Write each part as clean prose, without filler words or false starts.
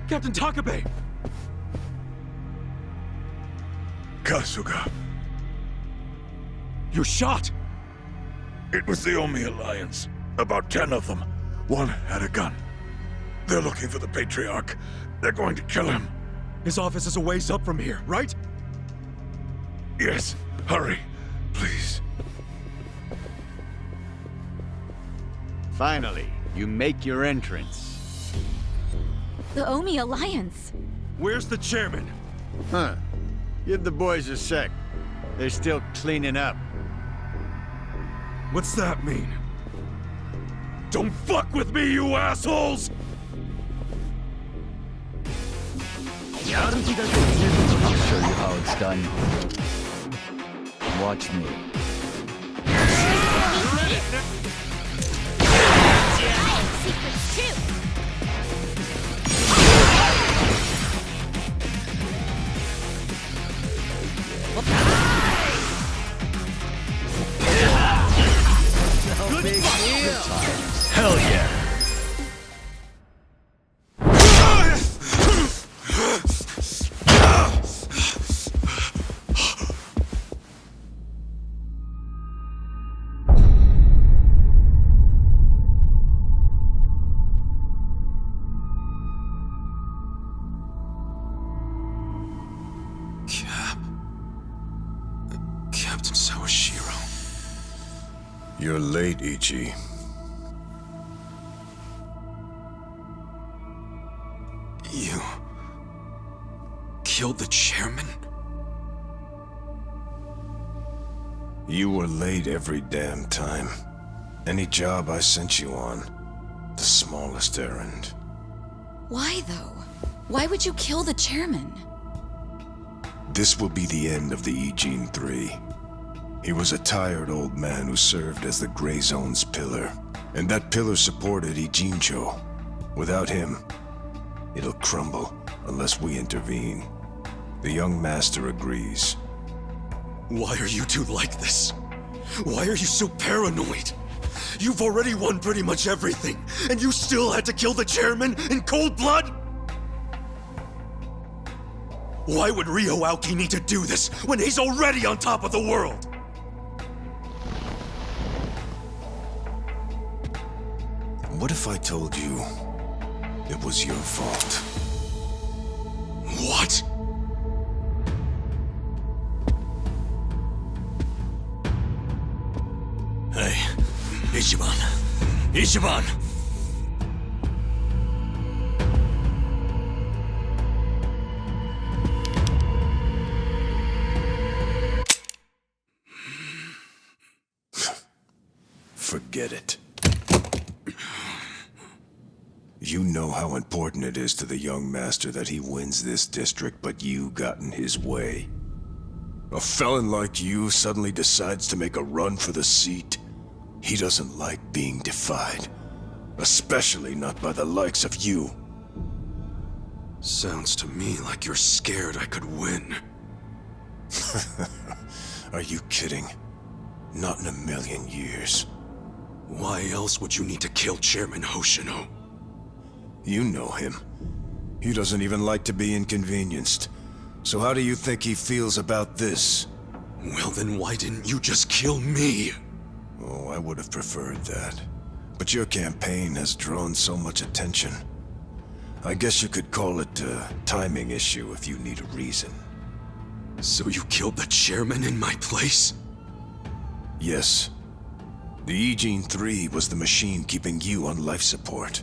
Captain Takabe! Kasuga. You're shot! It was the Omi Alliance. About 10 of them. One had a gun. They're looking for the Patriarch. They're going to kill him. His office is a ways up from here, right? Yes, hurry, please. Finally, you make your entrance. The Omi Alliance. Where's the chairman? Huh. Give the boys a sec. They're still cleaning up. What's that mean? Don't fuck with me, you assholes! I'll show you how it's done. Watch me. Secrets too. No big deal. Hell yeah. Captain Sawashiro. You're late, Ichi. You... killed the chairman? You were late every damn time. Any job I sent you on, the smallest errand. Why though? Why would you kill the chairman? This will be the end of the E-Gene 3. He was a tired old man who served as the Gray Zone's pillar. And that pillar supported Ijincho. Without him, it'll crumble unless we intervene. The young master agrees. Why are you two like this? Why are you so paranoid? You've already won pretty much everything, and you still had to kill the chairman in cold blood? Why would Ryo Aoki need to do this when he's already on top of the world? What if I told you it was your fault? What? Hey, Ichiban. Ichiban! Forget it. You know how important it is to the young master that he wins this district, but you got in his way. A felon like you suddenly decides to make a run for the seat. He doesn't like being defied. Especially not by the likes of you. Sounds to me like you're scared I could win. Are you kidding? Not in a million years. Why else would you need to kill Chairman Hoshino? You know him. He doesn't even like to be inconvenienced. So how do you think he feels about this? Well then why didn't you just kill me? Oh, I would have preferred that. But your campaign has drawn so much attention. I guess you could call it a timing issue if you need a reason. So you killed the chairman in my place? Yes. The E-Gene 3 was the machine keeping you on life support.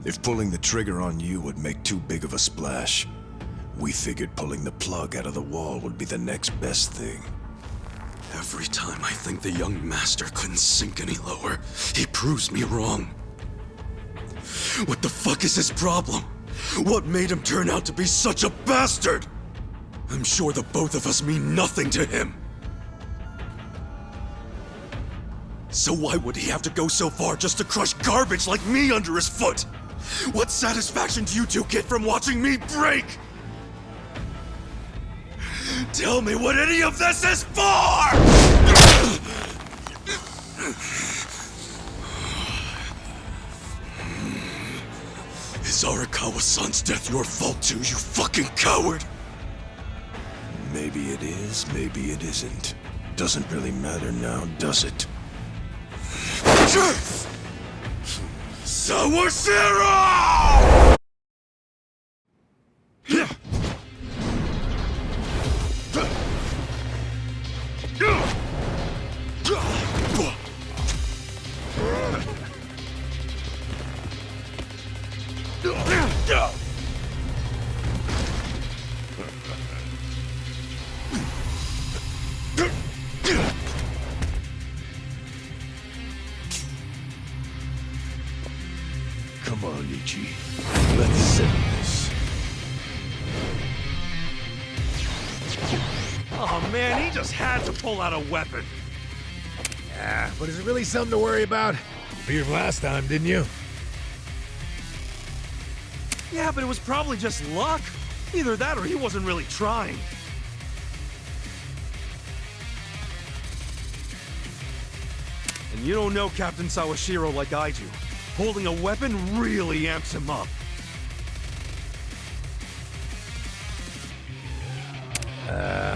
If pulling the trigger on you would make too big of a splash, we figured pulling the plug out of the wall would be the next best thing. Every time I think the young master couldn't sink any lower, he proves me wrong. What the fuck is his problem? What made him turn out to be such a bastard? I'm sure the both of us mean nothing to him. So why would he have to go so far just to crush garbage like me under his foot? What satisfaction do you two get from watching me break? Tell me what any of this is for! Is Is Arakawa-san's death your fault too, you fucking coward? Maybe it is, maybe it isn't. Doesn't really matter now, does it? Sawashiro! Come on, Ichi. Let's settle this. Oh man, he just had to pull out a weapon. Yeah, but is it really something to worry about? You beat him last time, didn't you? Yeah, but it was probably just luck. Either that or he wasn't really trying. And you don't know Captain Sawashiro like I do. Holding a weapon really amps him up.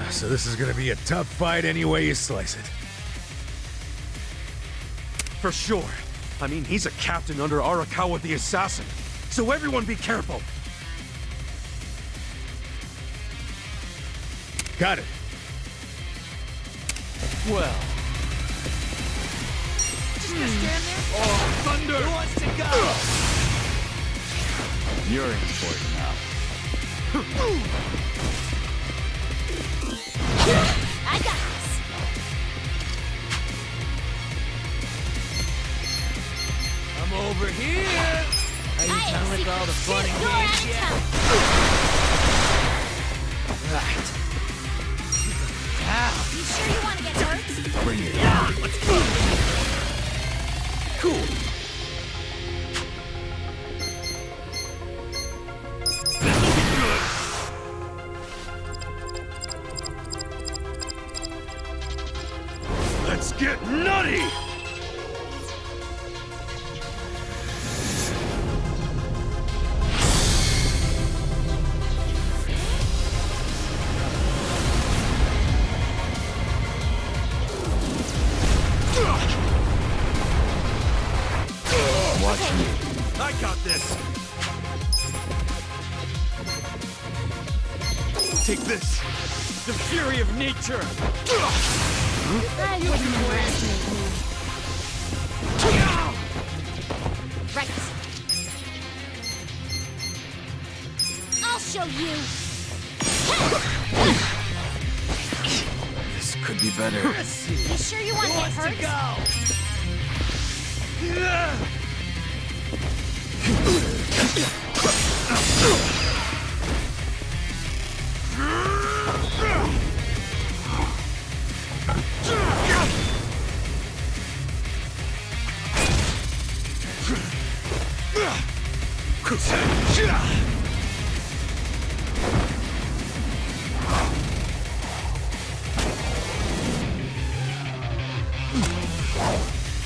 So this is gonna be a tough fight any way you slice it. For sure. I mean, he's a captain under Arakawa the Assassin. So everyone be careful. Got it. Well. Just gonna stand there? Oh, thunder! Who wants to go? You're in for it now. I got this. I'm over here! Are you done with all the fun and games yet? Right. You sure you want to get hurt? Bring it. Yeah, let's go! Cool. Let's get nutty! Watch me. I got this! Take this! The fury of nature! I wouldn't underestimate me. Right. I'll show you. This could be better. You sure you want to get hurt?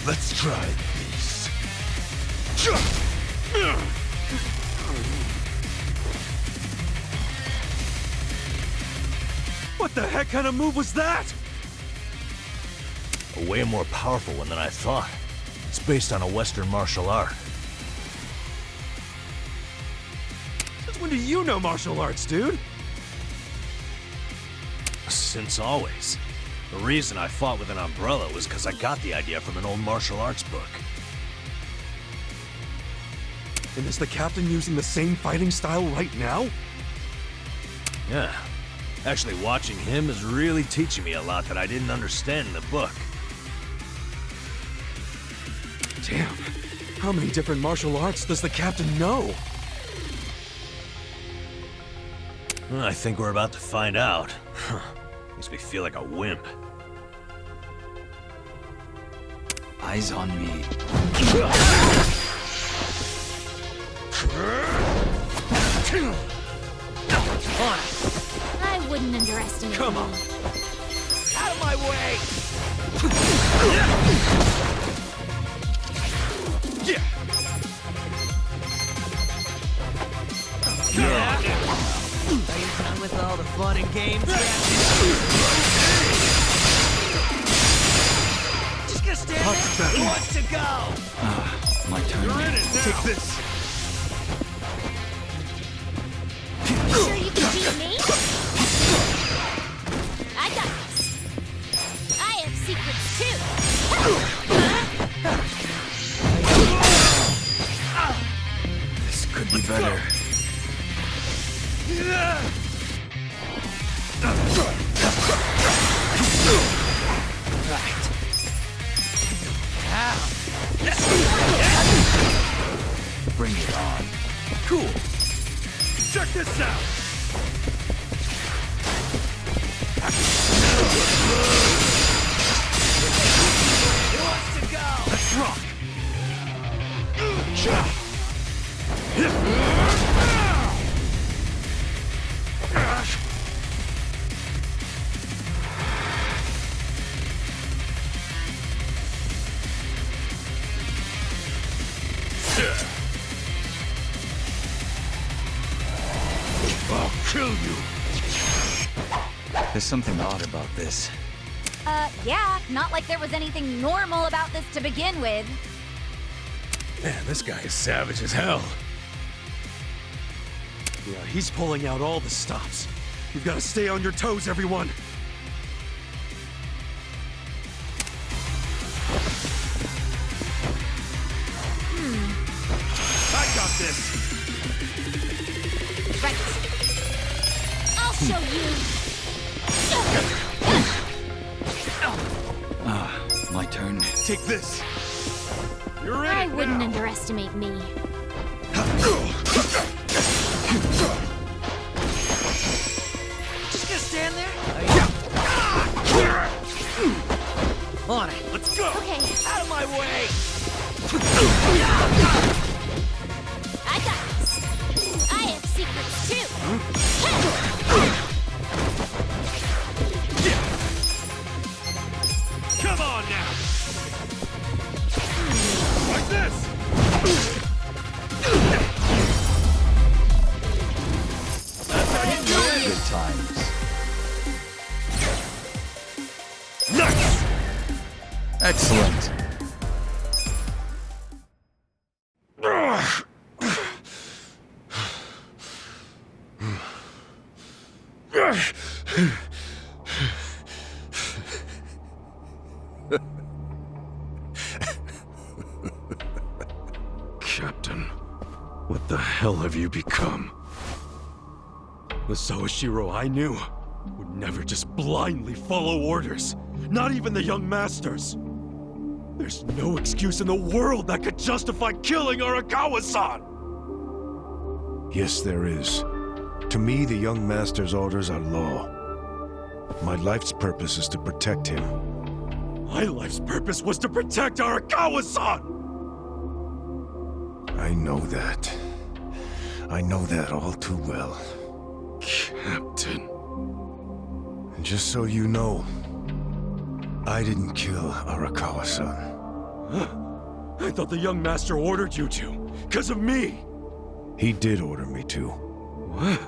Let's try this. What the heck kind of move was that? A way more powerful one than I thought. It's based on a Western martial art. Since when do you know martial arts, dude? Since always. The reason I fought with an umbrella was because I got the idea from an old martial arts book. And is the captain using the same fighting style right now? Yeah. Actually, watching him is really teaching me a lot that I didn't understand in the book. Damn. How many different martial arts does the captain know? Well, I think we're about to find out. Makes me feel like a wimp. Eyes on me. I wouldn't underestimate Come me. on. Out of my way! Yeah! with all the fun and games. Just gonna stand there. Who wants to go? My turn. You're in it now. Take this. Sure you can beat me? I got this. I have secrets too. This could be better. Bring it on. Cool. Check this out. Who wants to go? Let's rock. I'll kill you. There's something odd about this. Yeah, not like there was anything normal about this to begin with. Man, this guy is savage as hell. Yeah, he's pulling out all the stops. You've got to stay on your toes, everyone. I got this. Right. I'll show you. My turn. Take this. You're in I it wouldn't now. underestimate me. Just gonna stand there. On it. Let's go. Okay, Out of my way. I got this. I have secrets too. Come on now. Like this. Good times. Nice. Excellent. Captain, what the hell have you become? The Sawashiro I knew would never just blindly follow orders. Not even the young masters. There's no excuse in the world that could justify killing Arakawa-san! Yes, there is. To me, the young master's orders are law. My life's purpose is to protect him. My life's purpose was to protect Arakawa-san! I know that. I know that all too well. Captain. And just so you know, I didn't kill Arakawa-san. I thought the young master ordered you to, because of me! He did order me to, What?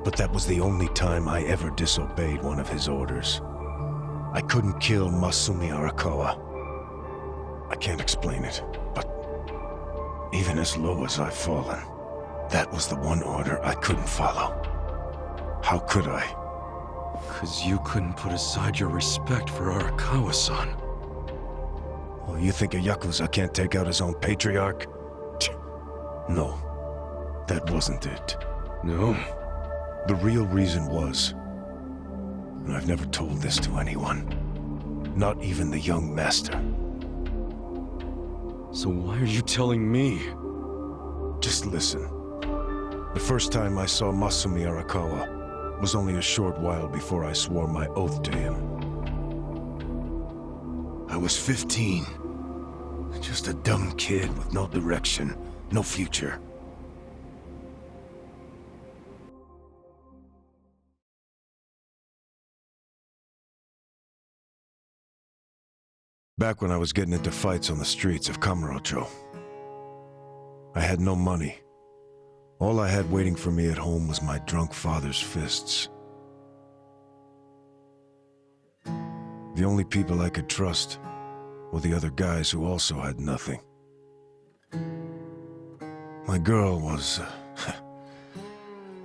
but that was the only time I ever disobeyed one of his orders. I couldn't kill Masumi Arakawa. I can't explain it, but even as low as I've fallen, that was the one order I couldn't follow. How could I? 'Cause you couldn't put aside your respect for Arakawa-san. Oh, you think a Yakuza can't take out his own patriarch? No, that wasn't it. No? The real reason was, and I've never told this to anyone, not even the young master. So why are you telling me? Just listen. The first time I saw Masumi Arakawa was only a short while before I swore my oath to him. I was 15. Just a dumb kid with no direction, no future. Back when I was getting into fights on the streets of Kamurocho, I had no money. All I had waiting for me at home was my drunk father's fists. The only people I could trust were the other guys who also had nothing. My girl was...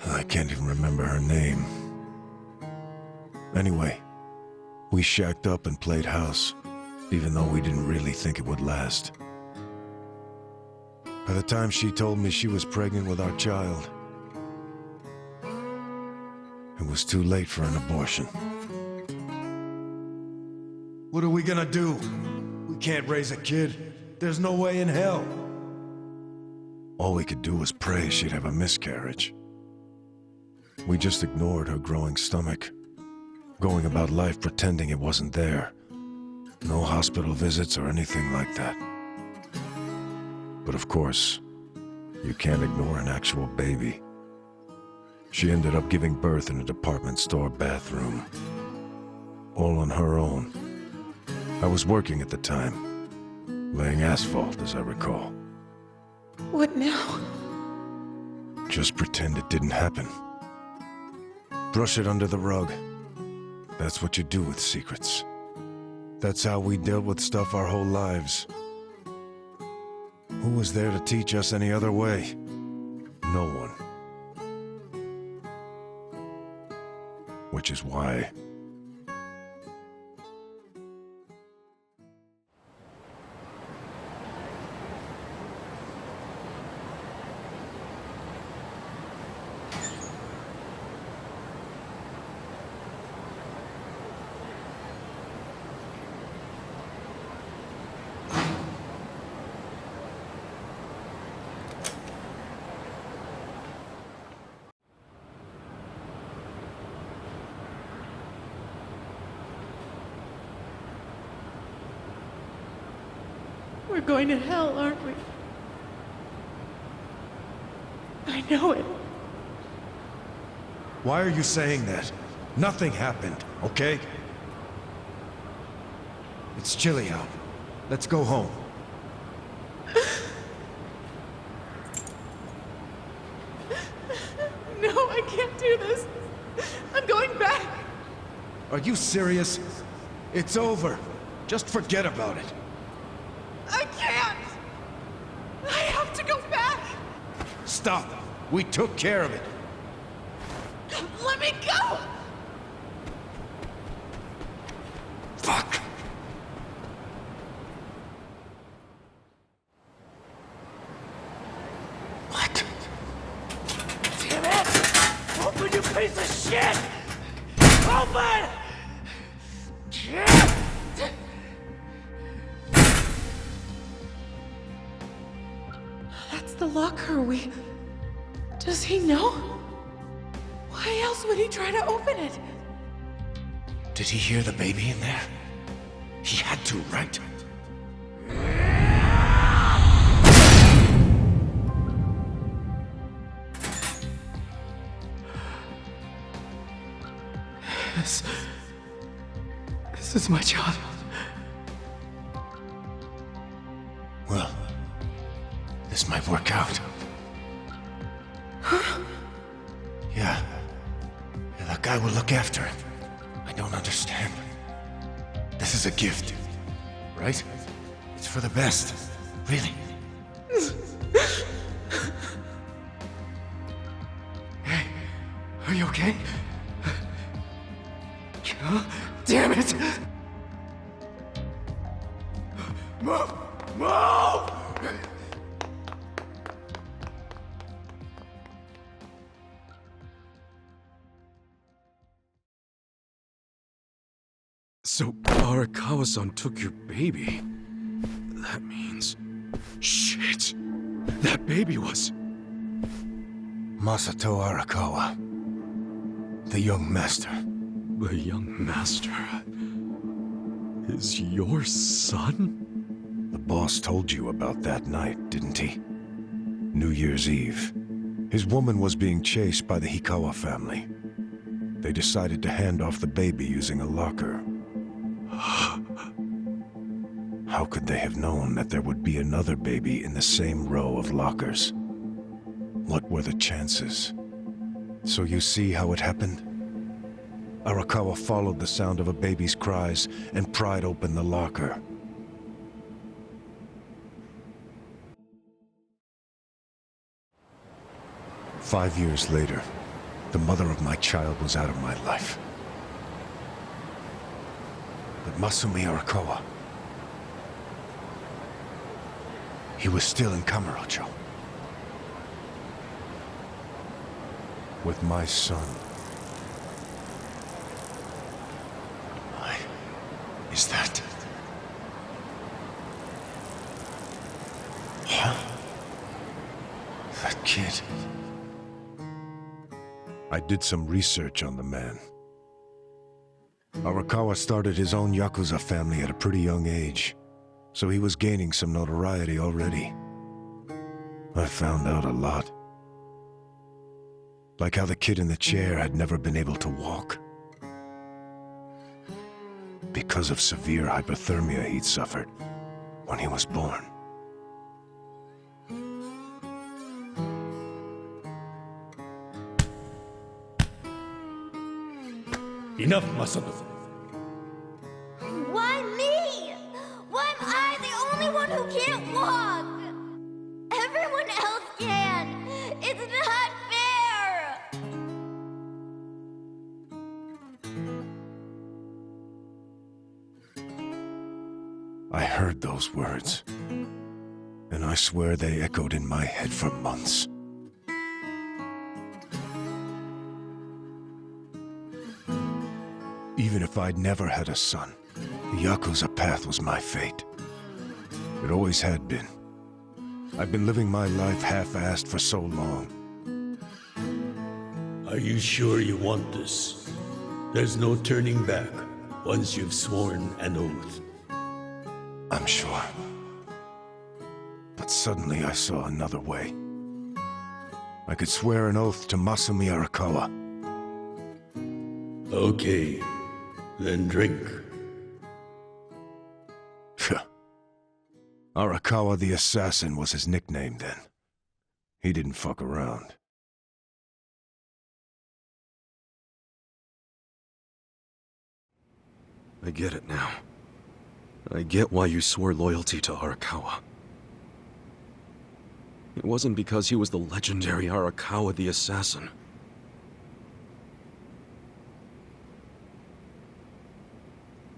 I can't even remember her name. Anyway, we shacked up and played house, even though we didn't really think it would last. By the time she told me she was pregnant with our child, it was too late for an abortion. What are we gonna do? We can't raise a kid. There's no way in hell. All we could do was pray she'd have a miscarriage. We just ignored her growing stomach, going about life pretending it wasn't there. No hospital visits or anything like that. But of course, you can't ignore an actual baby. She ended up giving birth in a department store bathroom. All on her own. I was working at the time, laying asphalt, as I recall. What now? Just pretend it didn't happen. Brush it under the rug. That's what you do with secrets. That's how we dealt with stuff our whole lives. Who was there to teach us any other way? No one. Which is why... We're going to hell, aren't we? I know it. Why are you saying that? Nothing happened, okay? It's chilly out. Let's go home. No, I can't do this. I'm going back. Are you serious? It's over. Just forget about it. I can't. I have to go back. Stop. We took care of it. Let me go. Fuck. What? Damn it! Open, you piece of shit! Open! That's the locker. Does he know? Why else would he try to open it? Did he hear the baby in there? He had to, right? This is my child. Well, this might work out. Yeah. That guy will look after him. I don't understand. This is a gift, right? It's for the best. Really. Hey, are you okay? Damn it! Move! Move! So Arakawa-san took your baby. That means... Shit! That baby was... Masato Arakawa. The young master. The young master... is your son? The boss told you about that night, didn't he? New Year's Eve. His woman was being chased by the Hikawa family. They decided to hand off the baby using a locker. How could they have known that there would be another baby in the same row of lockers? what were the chances? So you see how it happened? Arakawa followed the sound of a baby's cries and pried open the locker. "5 years later, the mother of my child was out of my life. But Masumi Arakawa, he was still in Kamurocho. With my son. Why is that? Huh? That kid. I did some research on the man. Arakawa started his own Yakuza family at a pretty young age, so he was gaining some notoriety already. I found out a lot. Like how the kid in the chair had never been able to walk. Because of severe hypothermia he'd suffered when he was born. Enough, Masato. Why me? Why am I the only one who can't walk? Everyone else can. It's not fair. I heard those words, and I swear they echoed in my head for months. Even if I'd never had a son, the Yakuza path was my fate. It always had been. I've been living my life half-assed for so long. Are you sure you want this? There's no turning back once you've sworn an oath. I'm sure. But suddenly I saw another way. I could swear an oath to Masumi Arakawa. Okay, then drink. Arakawa the Assassin was his nickname then. He didn't fuck around. I get it now. I get why you swore loyalty to Arakawa. It wasn't because he was the legendary Arakawa the Assassin.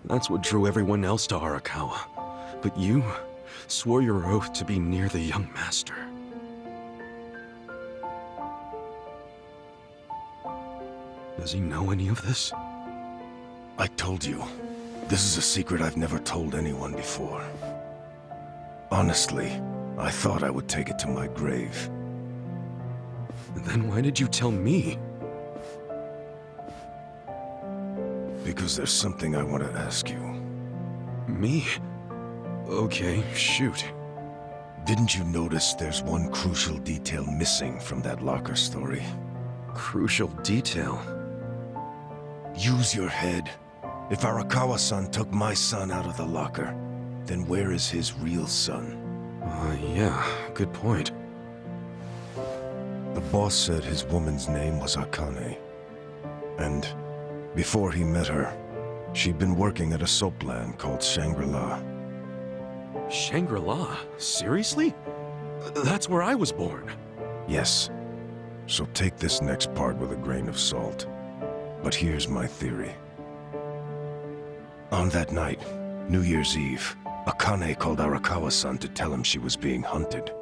That's what drew everyone else to Arakawa. But you swore your oath to be near the young master. Does he know any of this? I told you, this is a secret I've never told anyone before. Honestly, I thought I would take it to my grave. Then why did you tell me? Because there's something I want to ask you. Me? Okay, shoot. Didn't you notice there's one crucial detail missing from that locker story? Crucial detail? Use your head. If Arakawa-san took my son out of the locker, then where is his real son? Yeah, good point. The boss said his woman's name was Akane. And before he met her, she'd been working at a soap land called Shangri-La. Shangri-La? Seriously? That's where I was born. Yes. So take this next part with a grain of salt. But here's my theory. On that night, New Year's Eve, Akane called Arakawa-san to tell him she was being hunted.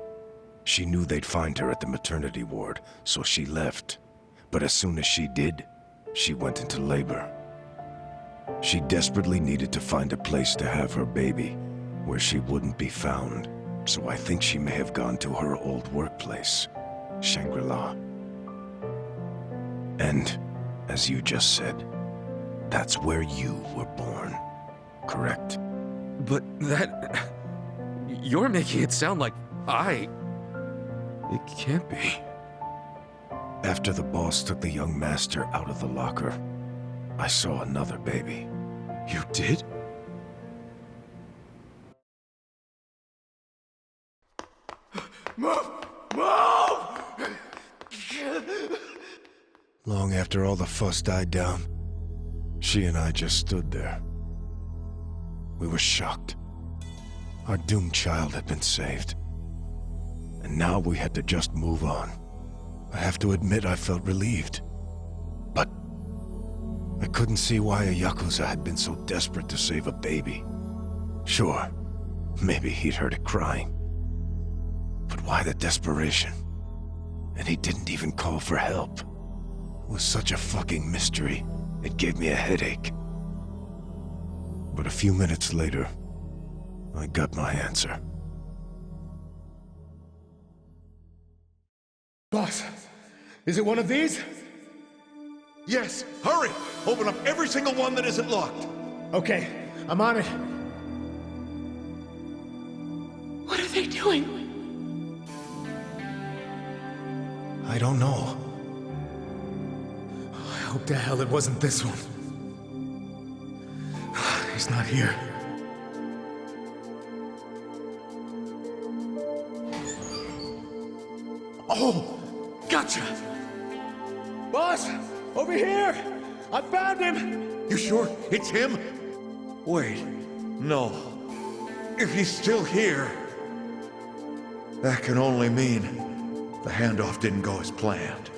She knew they'd find her at the maternity ward, so she left. But as soon as she did, she went into labor. She desperately needed to find a place to have her baby, where she wouldn't be found. So I think she may have gone to her old workplace, Shangri-La. And, as you just said, that's where you were born, correct? But that... You're making it sound like I... It can't be. After the boss took the young master out of the locker, I saw another baby. You did? Move! Move! Long after all the fuss died down, she and I just stood there. We were shocked. Our doomed child had been saved. And now we had to just move on. I have to admit I felt relieved. But I couldn't see why a Yakuza had been so desperate to save a baby. Sure, maybe he'd heard it crying. But why the desperation? And he didn't even call for help. It was such a fucking mystery, it gave me a headache. But a few minutes later, I got my answer. Boss, is it one of these? Yes, hurry! Open up every single one that isn't locked. Okay, I'm on it. What are they doing? I don't know. I hope to hell it wasn't this one. He's not here. Oh, gotcha! Boss, over here! I found him! You sure it's him? Wait, no. If he's still here, that can only mean the handoff didn't go as planned.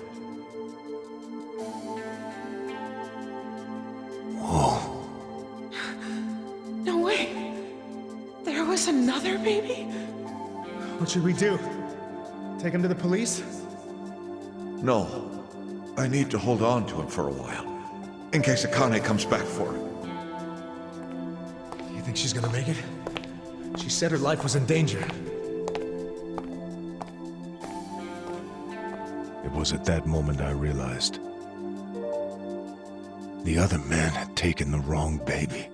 Whoa. No way. There was another baby? What should we do? Take him to the police? No. I need to hold on to him for a while, in case Akane comes back for him. You think she's gonna make it? She said her life was in danger. It was at that moment I realized. The other man had taken the wrong baby.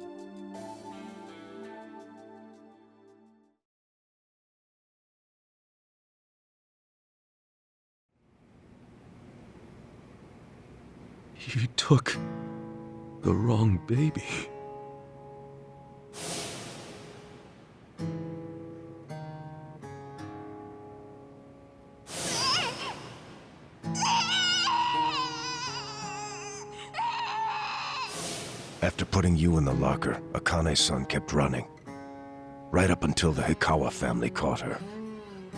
He took the wrong baby. After putting you in the locker, Akane's son kept running. Right up until the Hikawa family caught her.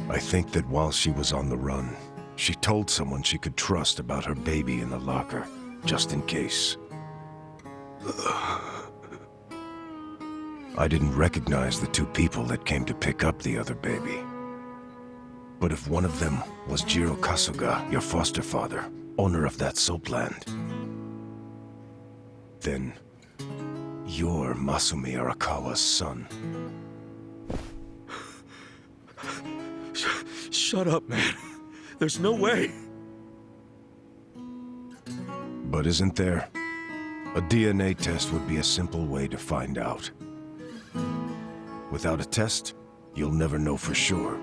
I think that while she was on the run, she told someone she could trust about her baby in the locker, just in case. I didn't recognize the two people that came to pick up the other baby. But if one of them was Jiro Kasuga, your foster father, owner of that soapland, then you're Masumi Arakawa's son. Shut up, man. There's no way. But isn't there? A DNA test would be a simple way to find out. Without a test, you'll never know for sure.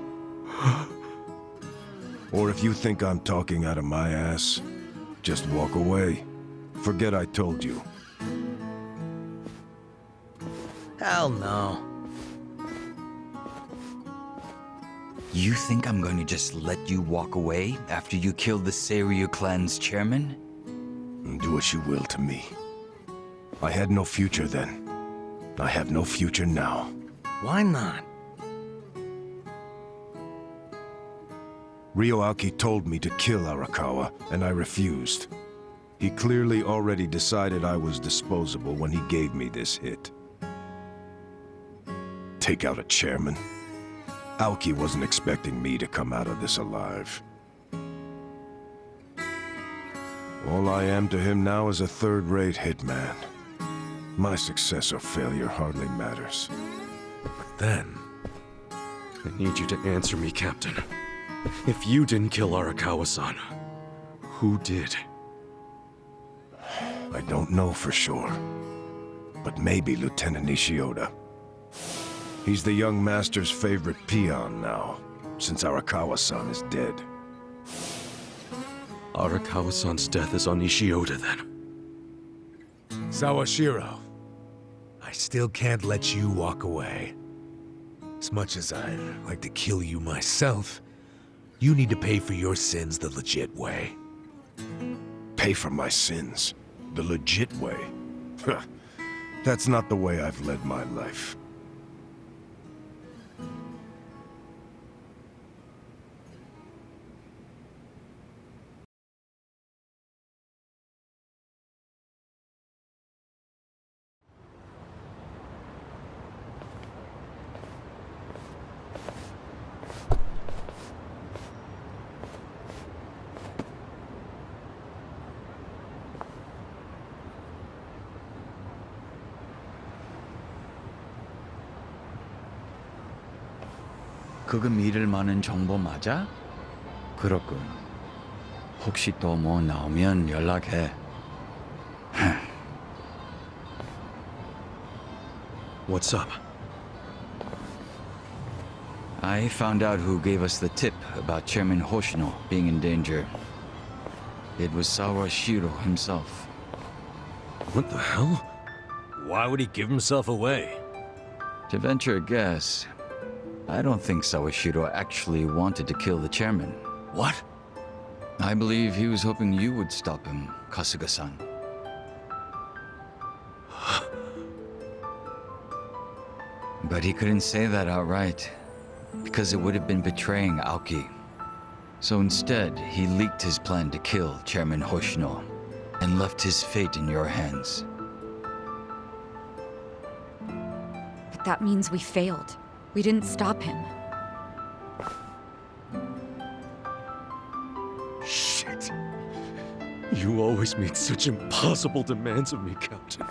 Or if you think I'm talking out of my ass, just walk away. Forget I told you. Hell no. You think I'm going to just let you walk away after you killed the Seiryu clan's chairman? Do what you will to me. I had no future then. I have no future now. Why not? Ryoaki told me to kill Arakawa, and I refused. He clearly already decided I was disposable when he gave me this hit. Take out a chairman? Aoki wasn't expecting me to come out of this alive. All I am to him now is a third-rate hitman. My success or failure hardly matters. Then, I need you to answer me, Captain. If you didn't kill Arakawa-san, who did? I don't know for sure, but maybe Lieutenant Nishioda. He's the young master's favorite peon now, since Arakawa-san is dead. Arakawa-san's death is on Nishioda, then. Sawashiro, I still can't let you walk away. As much as I'd like to kill you myself, you need to pay for your sins the legit way. pay for my sins. The legit way. That's not the way I've led my life. 그거 믿을 만한 정보 맞아? 그렇군. 혹시 또 뭐 나오면 연락해. What's up? I found out who gave us the tip about Chairman Hoshino being in danger. It was Sawashiro himself. What the hell? Why would he give himself away? To venture a guess, I don't think Sawashiro actually wanted to kill the chairman. What? I believe he was hoping you would stop him, Kasuga-san. But he couldn't say that outright, because it would have been betraying Aoki. So instead, he leaked his plan to kill Chairman Hoshino, and left his fate in your hands. But that means we failed. We didn't stop him. Shit. You always made such impossible demands of me, Captain.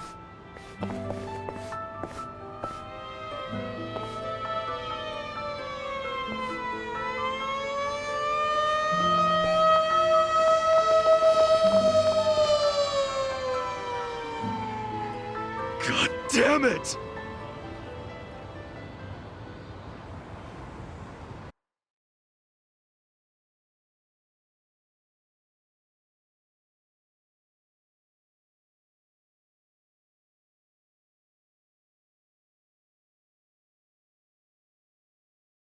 God damn it!